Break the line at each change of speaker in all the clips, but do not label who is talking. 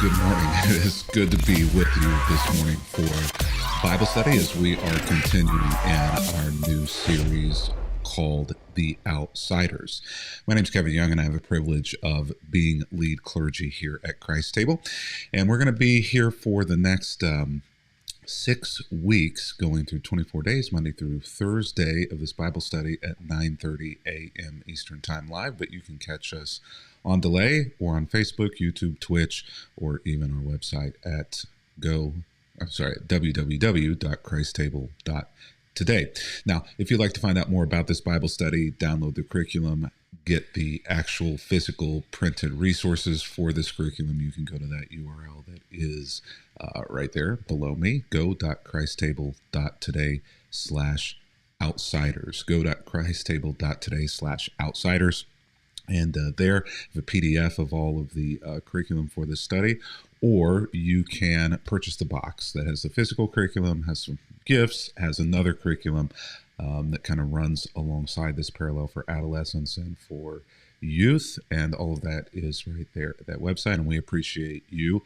Good morning. It is good to be with you this morning for Bible study as we are continuing in our new series called The Outsiders. My name is Kevin Young, and I have the privilege of being lead clergy here at Christ Table. And we're going to be here for the next 6 weeks, going through 24 days, Monday through Thursday, of this Bible study at 9:30 a.m. Eastern Time live. But you can catch us on delay or on Facebook, YouTube, Twitch, or even our website at www.christstable.today. Now, if you'd like to find out more about this Bible study, download the curriculum, get the actual physical printed resources for this curriculum, you can go to that URL that is right there below me, go.christstable.today/outsiders, go.christstable.today/outsiders. And there, the PDF of all of the curriculum for this study, or you can purchase the box that has the physical curriculum, has some gifts, has another curriculum that kind of runs alongside this parallel for adolescents and for youth, and all of that is right there at that website. And we appreciate you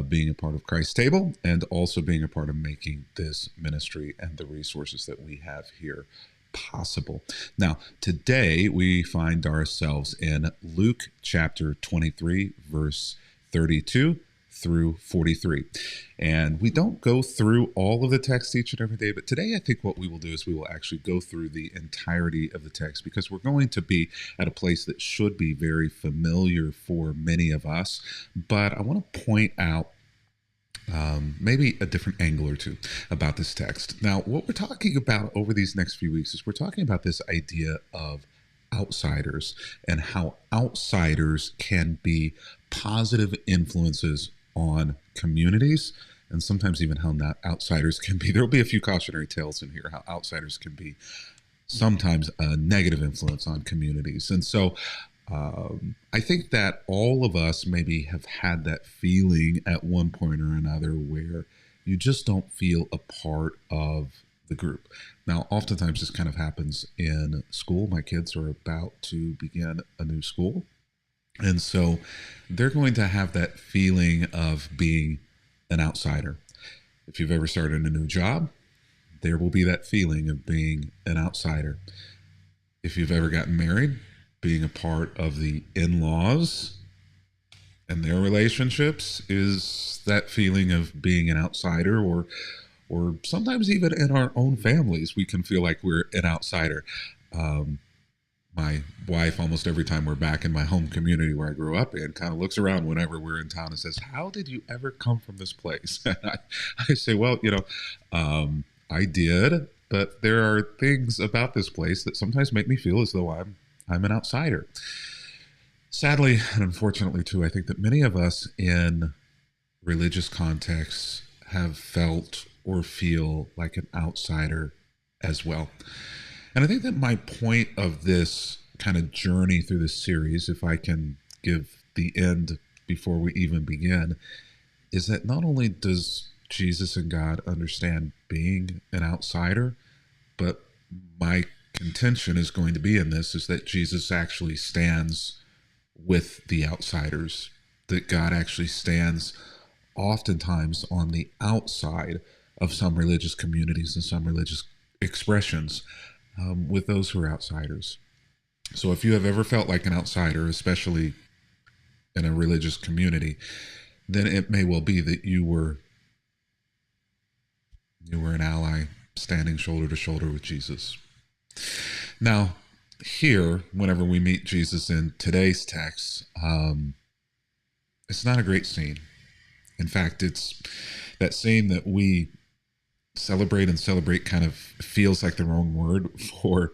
being a part of Christ Table and also being a part of making this ministry and the resources that we have here possible. Now, today we find ourselves in Luke chapter 23, verse 32 through 43. And we don't go through all of the text each and every day, but today I think what we will do is we will actually go through the entirety of the text, because we're going to be at a place that should be very familiar for many of us. But I want to point out maybe a different angle or two about this text. Now, what we're talking about over these next few weeks is we're talking about this idea of outsiders and how outsiders can be positive influences on communities, and sometimes even how not outsiders can be. There'll be a few cautionary tales in here, how outsiders can be sometimes a negative influence on communities. And so I think that all of us maybe have had that feeling at one point or another where you just don't feel a part of the group. Now, oftentimes this kind of happens in school. My kids are about to begin a new school, and so they're going to have that feeling of being an outsider. If you've ever started a new job, there will be that feeling of being an outsider. If you've ever gotten married, being a part of the in-laws and their relationships is that feeling of being an outsider, or sometimes even in our own families, we can feel like we're an outsider. My wife, almost every time we're back in my home community where I grew up in, kind of looks around whenever we're in town and says, "How did you ever come from this place?" And I say, well, I did, but there are things about this place that sometimes make me feel as though I'm an outsider. Sadly, and unfortunately too, I think that many of us in religious contexts have felt or feel like an outsider as well. And I think that my point of this kind of journey through this series, if I can give the end before we even begin, is that not only does Jesus and God understand being an outsider, but my contention is going to be in this is that Jesus actually stands with the outsiders, that God actually stands oftentimes on the outside of some religious communities and some religious expressions with those who are outsiders. So if you have ever felt like an outsider, especially in a religious community, then it may well be that you were an ally standing shoulder to shoulder with Jesus. Now, here, whenever we meet Jesus in today's text, it's not a great scene. In fact, it's that scene that we celebrate, and celebrate kind of feels like the wrong word for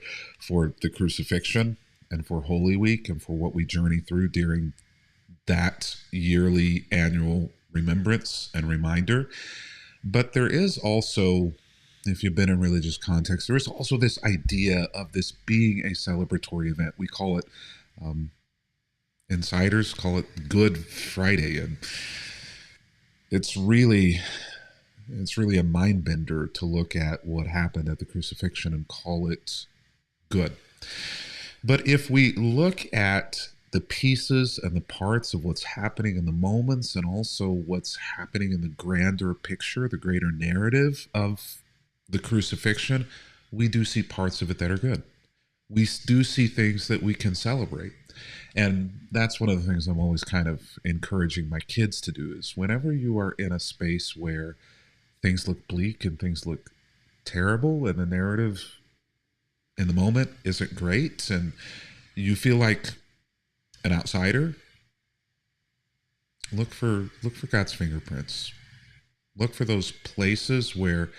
the crucifixion and for Holy Week and for what we journey through during that yearly annual remembrance and reminder. But there is also, if you've been in religious context, there is also this idea of this being a celebratory event. We call it, insiders call it Good Friday. And it's really a mind bender to look at what happened at the crucifixion and call it good. But if we look at the pieces and the parts of what's happening in the moments and also what's happening in the grander picture, the greater narrative of the crucifixion, we do see parts of it that are good. We do see things that we can celebrate. And that's one of the things I'm always kind of encouraging my kids to do is whenever you are in a space where things look bleak and things look terrible and the narrative in the moment isn't great and you feel like an outsider, look for God's fingerprints. Look for those places where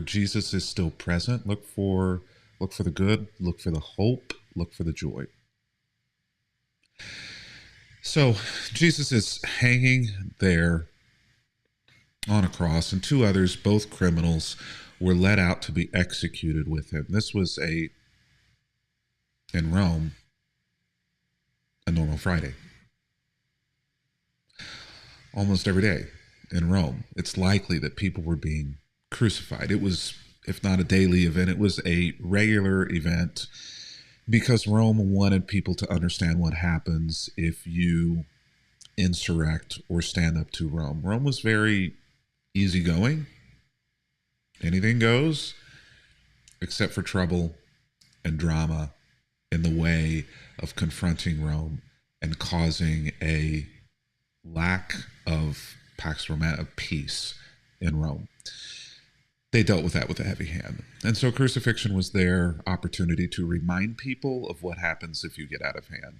Jesus is still present. Look for the good, look for the hope, look for the joy. So Jesus is hanging there on a cross, and two others, both criminals, were led out to be executed with him. This was in Rome, a normal Friday. Almost every day in Rome, it's likely that people were being crucified. It was, if not a daily event, it was a regular event because Rome wanted people to understand what happens if you insurrect or stand up to Rome. Rome was very easygoing. Anything goes, except for trouble and drama in the way of confronting Rome and causing a lack of Pax Romana, of peace in Rome. They dealt with that with a heavy hand. And so crucifixion was their opportunity to remind people of what happens if you get out of hand.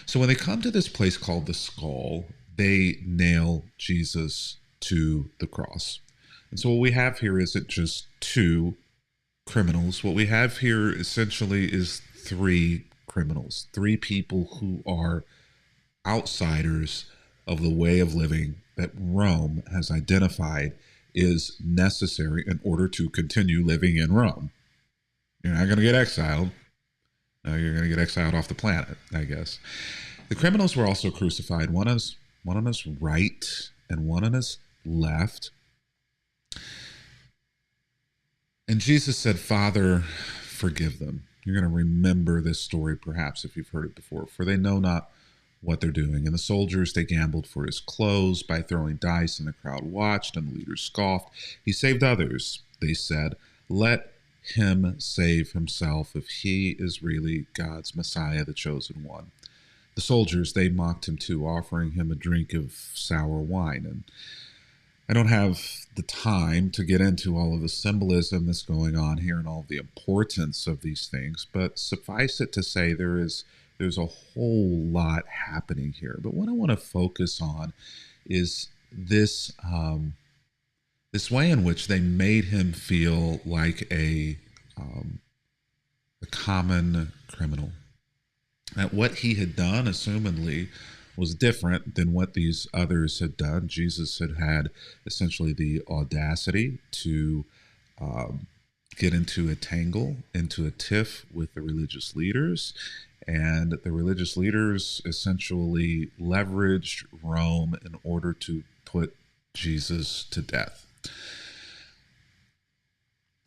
So when they come to this place called the skull, they nail Jesus to the cross. And so what we have here isn't just two criminals. What we have here essentially is three criminals, three people who are outsiders of the way of living that Rome has identified is necessary in order to continue living in Rome. You're not going to get exiled. No, you're going to get exiled off the planet, I guess. The criminals were also crucified, one on his right and one on his left. And Jesus said, Father, forgive them. You're going to remember this story, perhaps, if you've heard it before. For they know not what they're doing. And the soldiers, they gambled for his clothes by throwing dice, and the crowd watched, and the leaders scoffed. He saved others, they said. Let him save himself if he is really God's Messiah, the chosen one. The soldiers, they mocked him too, offering him a drink of sour wine. And I don't have the time to get into all of the symbolism that's going on here and all the importance of these things, but suffice it to say there's a whole lot happening here. But what I want to focus on is this this way in which they made him feel like a common criminal. That what he had done, assumedly, was different than what these others had done. Jesus had essentially the audacity to get into a tangle, into a tiff with the religious leaders. And the religious leaders essentially leveraged Rome in order to put Jesus to death.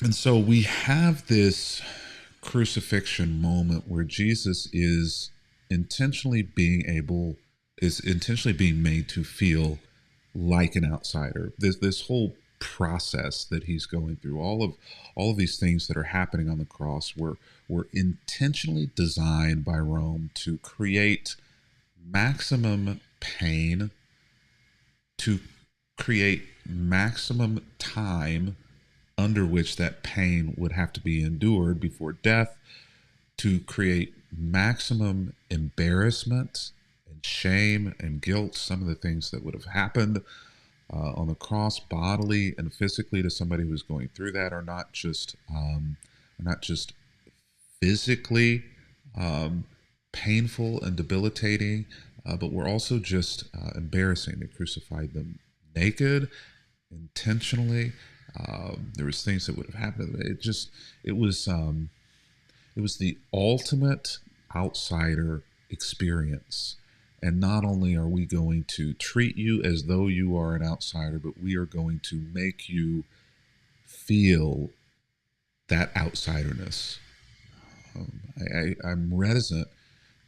And so we have this crucifixion moment where Jesus is intentionally being made to feel like an outsider. This whole process that he's going through, all of these things that are happening on the cross were intentionally designed by Rome to create maximum pain, to create maximum time under which that pain would have to be endured before death, to create maximum embarrassment and shame and guilt. Some of the things that would have happened on the cross, bodily and physically, to somebody who's going through that, are not just physically painful and debilitating, but were also just embarrassing. They crucified them naked, intentionally. There was things that would have happened. It was the ultimate outsider experience. And not only are we going to treat you as though you are an outsider, but we are going to make you feel that outsiderness. I'm reticent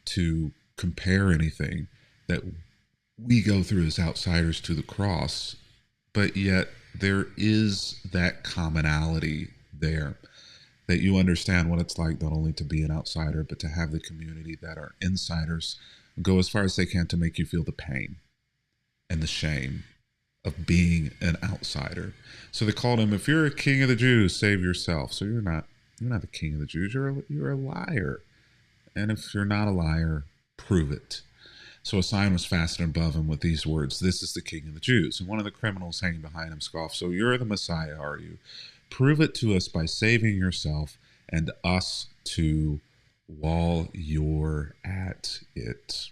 to compare anything that we go through as outsiders to the cross, but yet there is that commonality there, that you understand what it's like not only to be an outsider, but to have the community that are insiders go as far as they can to make you feel the pain and the shame of being an outsider. So they called him, if you're a king of the Jews, save yourself. So you're not the king of the Jews, you're a liar. And if you're not a liar, prove it. So a sign was fastened above him with these words, this is the king of the Jews. And one of the criminals hanging behind him scoffed, so you're the Messiah, are you? Prove it to us by saving yourself and us too while you're at it.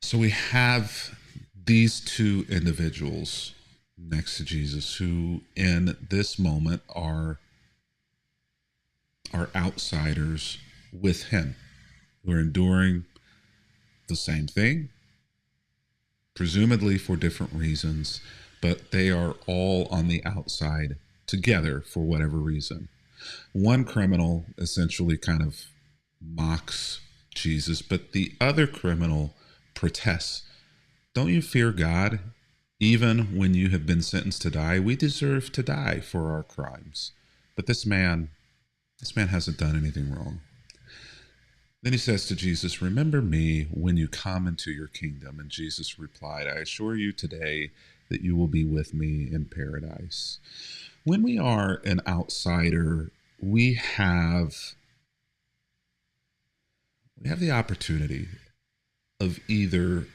So we have these two individuals next to Jesus who in this moment are outsiders with him, who are enduring the same thing, presumably for different reasons, but they are all on the outside together for whatever reason. One criminal essentially kind of mocks Jesus, but the other criminal protests. Don't you fear God? Even when you have been sentenced to die, we deserve to die for our crimes. But this man hasn't done anything wrong. Then he says to Jesus, remember me when you come into your kingdom. And Jesus replied, I assure you today that you will be with me in paradise. When we are an outsider, we have the opportunity of either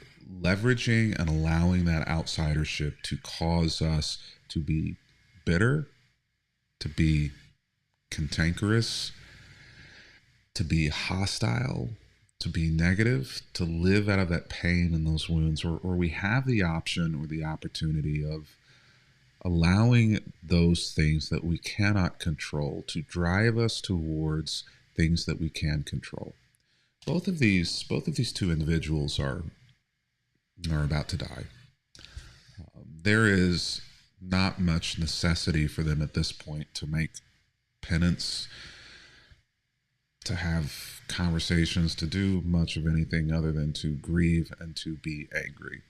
leveraging and allowing that outsidership to cause us to be bitter, to be cantankerous, to be hostile, to be negative, to live out of that pain and those wounds, or we have the option or the opportunity of allowing those things that we cannot control to drive us towards things that we can control. Both of these two individuals are about to die. There is not much necessity for them at this point to make penance, to have conversations, to do much of anything other than to grieve and to be angry.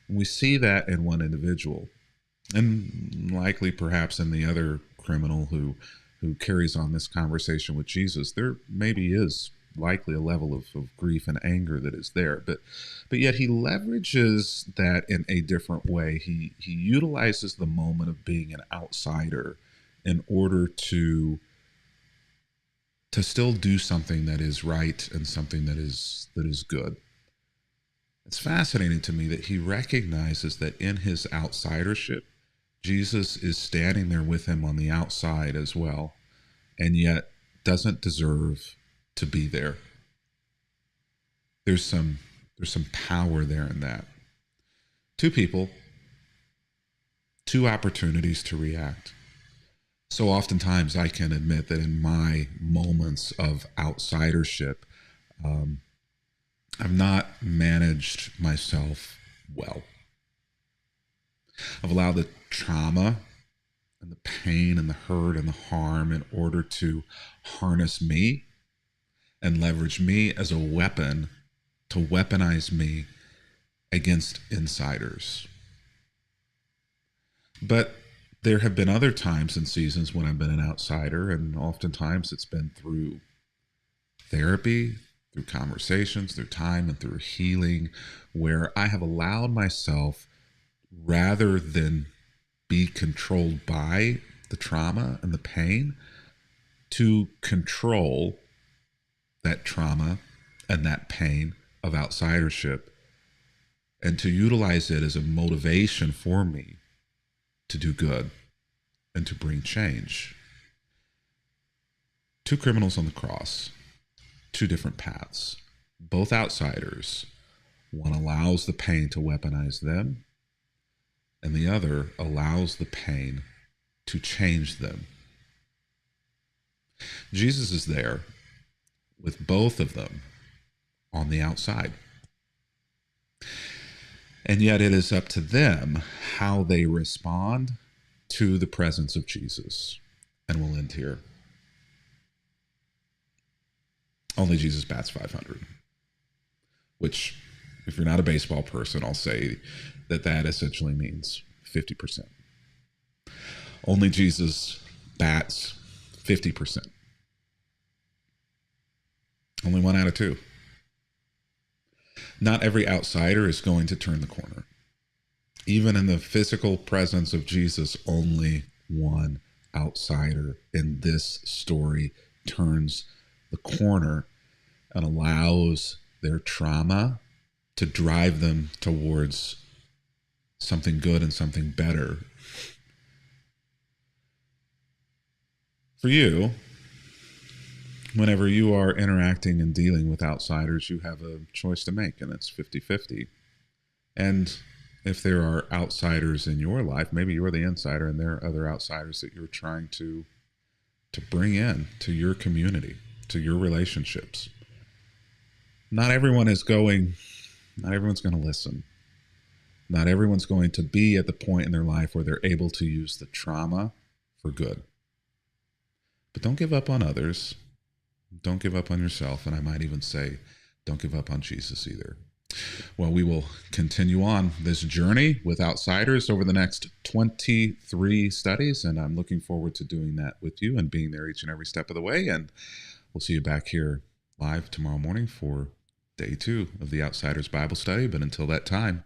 And we see that in one individual, and likely perhaps in the other criminal who carries on this conversation with Jesus. There maybe is likely a level of grief and anger that is there, but yet he leverages that in a different way. He utilizes the moment of being an outsider in order to still do something that is right and something that is good. It's fascinating to me that he recognizes that in his outsidership, Jesus is standing there with him on the outside as well, and yet doesn't deserve to be there. There's some power there in that. Two people, two opportunities to react. So oftentimes I can admit that in my moments of outsidership, I've not managed myself well. I've allowed the trauma and the pain and the hurt and the harm in order to harness me and leverage me as a weapon to weaponize me against insiders. But there have been other times and seasons when I've been an outsider, and oftentimes it's been through therapy, through conversations, through time, and through healing, where I have allowed myself, rather than be controlled by the trauma and the pain, to control that trauma and that pain of outsidership, and to utilize it as a motivation for me to do good and to bring change. Two criminals on the cross, two different paths, both outsiders. One allows the pain to weaponize them, and the other allows the pain to change them. Jesus is there with both of them on the outside. And yet it is up to them how they respond to the presence of Jesus. And we'll end here. Only Jesus bats 500, which, if you're not a baseball person, I'll say that essentially means 50%. Only Jesus bats 50%. Only 1 out of 2. Not every outsider is going to turn the corner. Even in the physical presence of Jesus, only one outsider in this story turns the corner and allows their trauma to drive them towards something good and something better. For you, whenever you are interacting and dealing with outsiders, you have a choice to make, and it's 50-50. And if there are outsiders in your life, maybe you're the insider and there are other outsiders that you're trying to bring in to your community, to your relationships. Not everyone's going to listen. Not everyone's going to be at the point in their life where they're able to use the trauma for good. But don't give up on others. Don't give up on yourself. And I might even say, don't give up on Jesus either. Well, we will continue on this journey with outsiders over the next 23 studies. And I'm looking forward to doing that with you and being there each and every step of the way. And we'll see you back here live tomorrow morning for day 2 of the Outsiders Bible Study. But until that time,